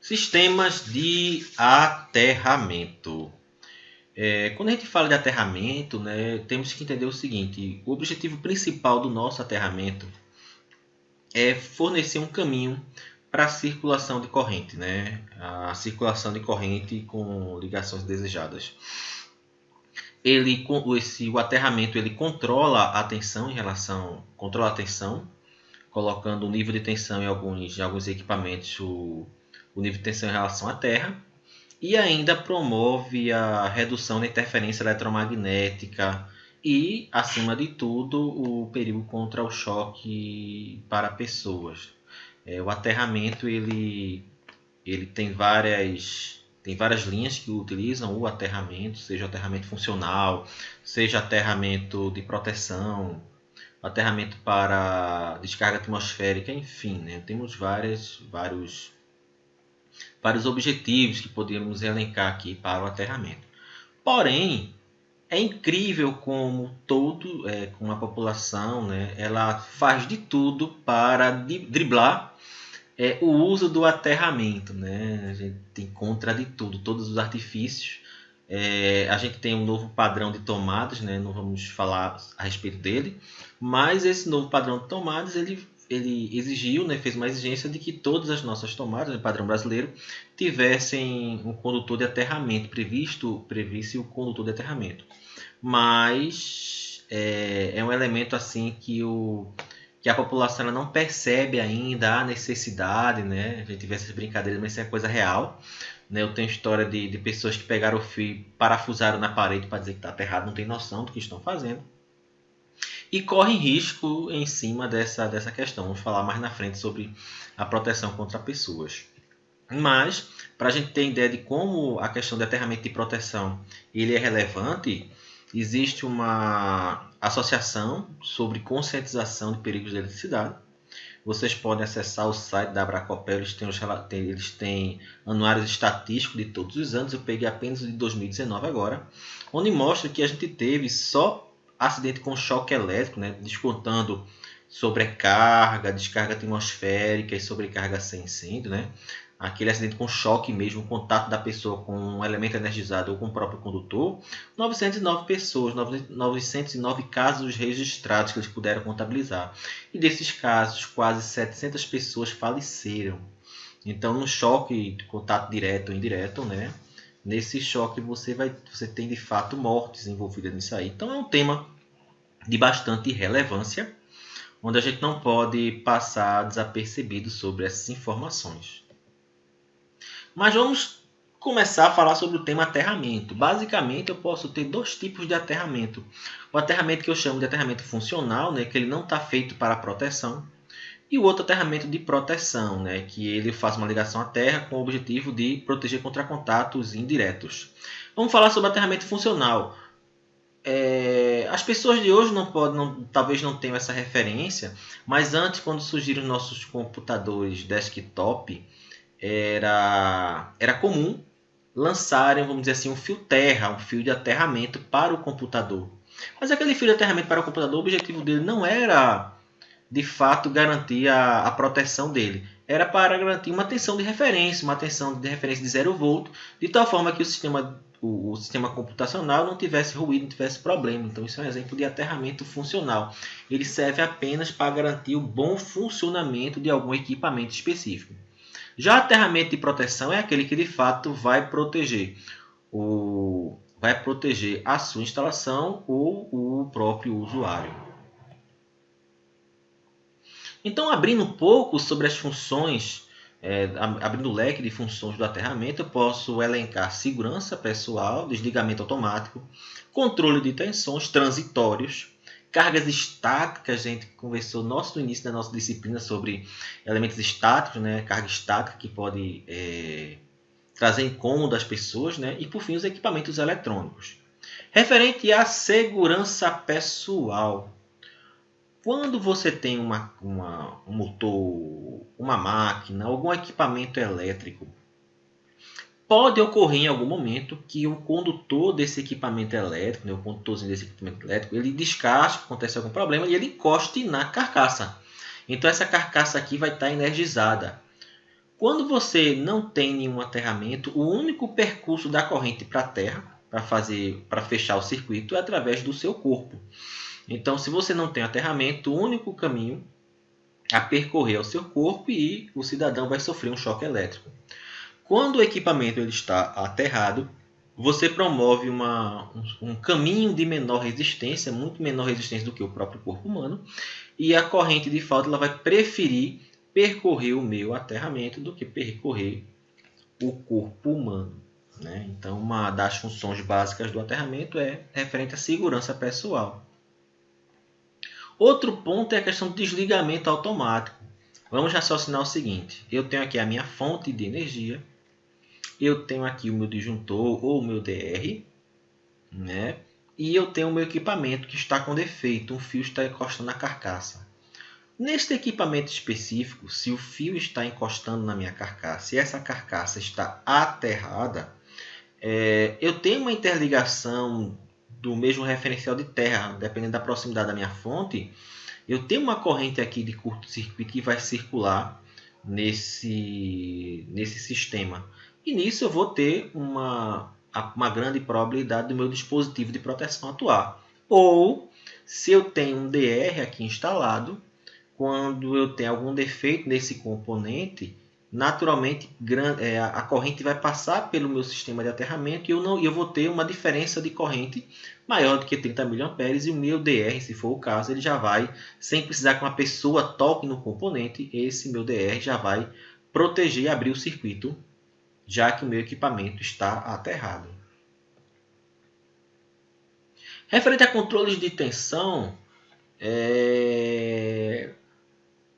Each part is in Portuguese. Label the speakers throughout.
Speaker 1: Sistemas de aterramento. Quando a gente fala de aterramento, né, temos que entender o seguinte: o objetivo principal do nosso aterramento é fornecer um caminho para a circulação de corrente, né? A circulação de corrente com ligações desejadas. O aterramento ele controla a tensão controla a tensão, colocando o nível de tensão em alguns equipamentos, o nível de tensão em relação à Terra, e ainda promove a redução da interferência eletromagnética e, acima de tudo, o perigo contra o choque para pessoas. O aterramento ele tem várias linhas que utilizam o aterramento, seja aterramento funcional, seja aterramento de proteção, aterramento para descarga atmosférica, enfim, né? Temos vários objetivos que podemos elencar aqui para o aterramento. Porém, é incrível como a população, né, ela faz de tudo para driblar o uso do aterramento, né? A gente encontra de tudo, todos os artifícios. A gente tem um novo padrão de tomadas, né? Não vamos falar a respeito dele, mas esse novo padrão de tomadas ele exigiu, né, fez uma exigência de que todas as nossas tomadas, no padrão brasileiro, tivessem um condutor de aterramento previsse o condutor de aterramento. Mas é um elemento assim que a população não percebe ainda a necessidade, né? A gente vê essas brincadeiras, mas isso é coisa real. Né? Eu tenho história de pessoas que pegaram o fio, parafusaram na parede para dizer que está aterrado, não tem noção do que estão fazendo. E correm risco em cima dessa questão. Vamos falar mais na frente sobre a proteção contra pessoas. Mas, para a gente ter ideia de como a questão de aterramento de proteção ele é relevante, existe uma associação sobre conscientização de perigos de eletricidade. Vocês podem acessar o site da Abracopel, eles têm anuários estatísticos de todos os anos. Eu peguei apenas o de 2019 agora, onde mostra que a gente teve só acidente com choque elétrico, né, descontando sobrecarga, descarga atmosférica e sobrecarga sem incêndio, né? Aquele acidente com choque mesmo, o contato da pessoa com um elemento energizado ou com o próprio condutor, 909 pessoas, 909 casos registrados que eles puderam contabilizar. E desses casos, quase 700 pessoas faleceram. Então, no choque de contato direto ou indireto, né? Nesse choque você tem de fato mortes envolvidas nisso aí. Então é um tema de bastante relevância, onde a gente não pode passar desapercebido sobre essas informações. Mas vamos começar a falar sobre o tema aterramento. Basicamente, eu posso ter dois tipos de aterramento. O aterramento que eu chamo de aterramento funcional, né, que ele não está feito para proteção. E o outro aterramento de proteção, né, que ele faz uma ligação à terra com o objetivo de proteger contra contatos indiretos. Vamos falar sobre aterramento funcional. As pessoas de hoje talvez não tenham essa referência, mas antes, quando surgiram os nossos computadores desktop, era comum lançarem, vamos dizer assim, um fio terra, um fio de aterramento para o computador. Mas aquele fio de aterramento para o computador, o objetivo dele não era, de fato, garantir a proteção dele. Era para garantir uma tensão de referência, de 0 volt, de tal forma que o sistema computacional não tivesse ruído, não tivesse problema. Então, isso é um exemplo de aterramento funcional. Ele serve apenas para garantir o bom funcionamento de algum equipamento específico. Já aterramento de proteção é aquele que de fato vai proteger a sua instalação ou o próprio usuário. Então, abrindo um pouco sobre as funções, abrindo o leque de funções do aterramento, eu posso elencar segurança pessoal, desligamento automático, controle de tensões transitórios, cargas estáticas. A gente conversou no início da nossa disciplina sobre elementos estáticos, né? Carga estática que pode trazer incômodo às pessoas, né? E por fim os equipamentos eletrônicos. Referente à segurança pessoal, quando você tem um motor, uma máquina, algum equipamento elétrico, pode ocorrer em algum momento que o condutor desse equipamento elétrico, né, o condutorzinho desse equipamento elétrico, ele descasque, acontece algum problema e ele encoste na carcaça. Então essa carcaça aqui vai estar energizada. Quando você não tem nenhum aterramento, o único percurso da corrente para a Terra, para fechar o circuito, é através do seu corpo. Então, se você não tem aterramento, o único caminho a percorrer é o seu corpo e o cidadão vai sofrer um choque elétrico. Quando o equipamento ele está aterrado, você promove um caminho de menor resistência, muito menor resistência do que o próprio corpo humano, e a corrente de falta ela vai preferir percorrer o meu aterramento do que percorrer o corpo humano. Né? Então, uma das funções básicas do aterramento é referente à segurança pessoal. Outro ponto é a questão do desligamento automático. Vamos raciocinar o seguinte: eu tenho aqui a minha fonte de energia, eu tenho aqui o meu disjuntor ou o meu DR, né? E eu tenho o meu equipamento que está com defeito, um fio está encostando na carcaça. Neste equipamento específico, se o fio está encostando na minha carcaça e essa carcaça está aterrada, eu tenho uma interligação do mesmo referencial de terra, dependendo da proximidade da minha fonte, eu tenho uma corrente aqui de curto-circuito que vai circular nesse sistema. E nisso eu vou ter uma grande probabilidade do meu dispositivo de proteção atuar. Ou, se eu tenho um DR aqui instalado, quando eu tenho algum defeito nesse componente, naturalmente a corrente vai passar pelo meu sistema de aterramento e eu vou ter uma diferença de corrente maior do que 30 mA e o meu DR, se for o caso, ele já vai, sem precisar que uma pessoa toque no componente, esse meu DR já vai proteger e abrir o circuito, já que o meu equipamento está aterrado. Referente a controles de tensão,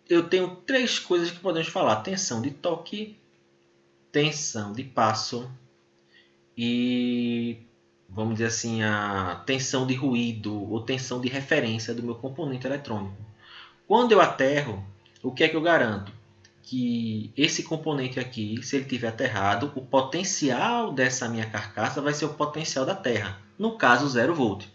Speaker 1: eu tenho três coisas que podemos falar: tensão de toque, tensão de passo e, vamos dizer assim, a tensão de ruído ou tensão de referência do meu componente eletrônico. Quando eu aterro, o que é que eu garanto? Que esse componente aqui, se ele estiver aterrado, o potencial dessa minha carcaça vai ser o potencial da Terra, no caso 0 volt.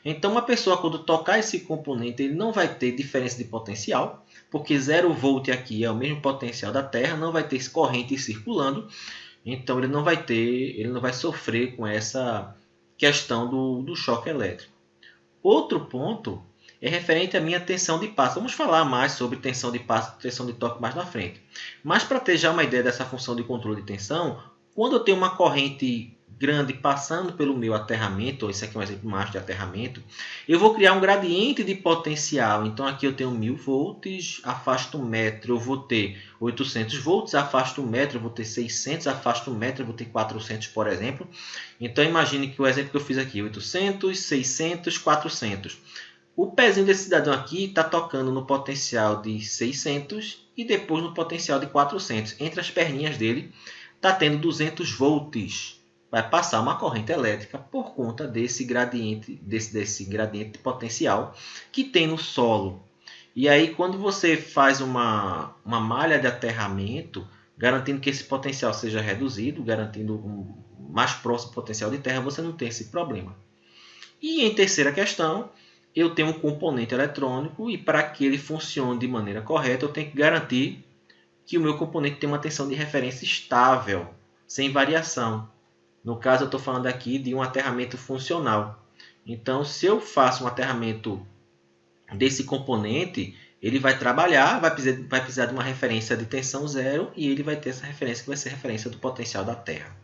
Speaker 1: Então, uma pessoa quando tocar esse componente, ele não vai ter diferença de potencial, porque 0 volt aqui é o mesmo potencial da Terra, não vai ter corrente circulando, então ele não vai sofrer com essa questão do choque elétrico. Outro ponto é referente à minha tensão de passo. Vamos falar mais sobre tensão de passo e tensão de toque mais na frente. Mas para ter já uma ideia dessa função de controle de tensão, quando eu tenho uma corrente grande passando pelo meu aterramento, esse aqui é um exemplo mais de aterramento, eu vou criar um gradiente de potencial. Então aqui eu tenho 1000 volts, afasto 1 metro, eu vou ter 800 volts, afasto 1 metro, eu vou ter 600, afasto 1 metro, eu vou ter 400, por exemplo. Então imagine que o exemplo que eu fiz aqui, 800, 600, 400. O pezinho desse cidadão aqui está tocando no potencial de 600 e depois no potencial de 400. Entre as perninhas dele está tendo 200 volts. Vai passar uma corrente elétrica por conta desse gradiente de potencial que tem no solo. E aí, quando você faz uma malha de aterramento, garantindo que esse potencial seja reduzido, garantindo um mais próximo potencial de terra, você não tem esse problema. E em terceira questão, eu tenho um componente eletrônico e para que ele funcione de maneira correta, eu tenho que garantir que o meu componente tem uma tensão de referência estável, sem variação. No caso, eu estou falando aqui de um aterramento funcional. Então, se eu faço um aterramento desse componente, ele vai trabalhar, vai precisar de uma referência de tensão zero e ele vai ter essa referência que vai ser a referência do potencial da Terra.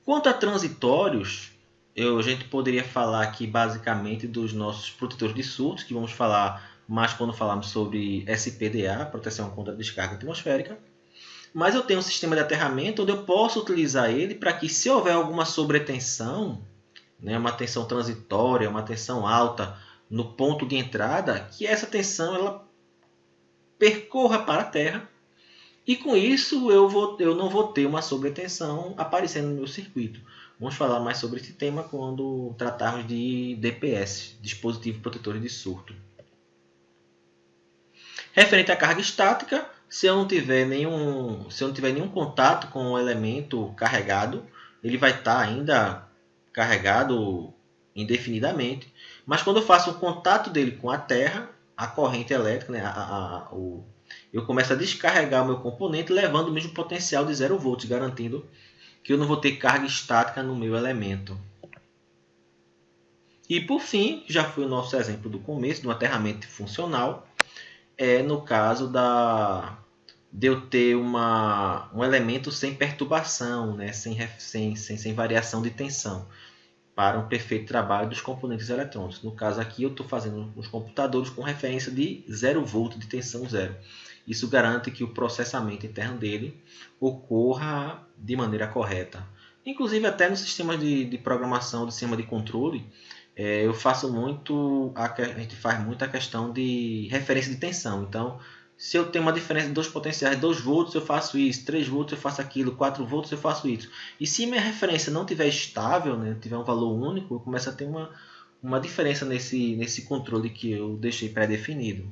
Speaker 1: Quanto a transitórios, a gente poderia falar aqui basicamente dos nossos protetores de surtos, que vamos falar mais quando falarmos sobre SPDA, proteção contra a descarga atmosférica. Mas eu tenho um sistema de aterramento onde eu posso utilizar ele para que, se houver alguma sobretensão, né, uma tensão transitória, uma tensão alta no ponto de entrada, que essa tensão ela percorra para a Terra e com isso eu não vou ter uma sobretensão aparecendo no meu circuito. Vamos falar mais sobre esse tema quando tratarmos de DPS, dispositivo protetor de surto. Referente à carga estática, se eu não tiver nenhum contato com o elemento carregado, ele vai estar ainda carregado indefinidamente. Mas quando eu faço o contato dele com a Terra, a corrente elétrica, né, eu começo a descarregar o meu componente levando o mesmo potencial de 0 volts, garantindo que eu não vou ter carga estática no meu elemento. E por fim, já foi o nosso exemplo do começo, de um aterramento funcional, no caso de eu ter um elemento sem perturbação, né? sem variação de tensão, para um perfeito trabalho dos componentes eletrônicos. No caso aqui, eu estou fazendo os computadores com referência de 0 volt de tensão zero. Isso garante que o processamento interno dele ocorra de maneira correta. Inclusive, até no sistema de programação, do sistema de controle, eu faço muito, a gente faz muito a questão de referência de tensão. Então, se eu tenho uma diferença de dois potenciais, 2 volts eu faço isso, 3 volts eu faço aquilo, 4 volts eu faço isso. E se minha referência não tiver estável, né, tiver um valor único, eu começo a ter uma diferença nesse controle que eu deixei pré-definido.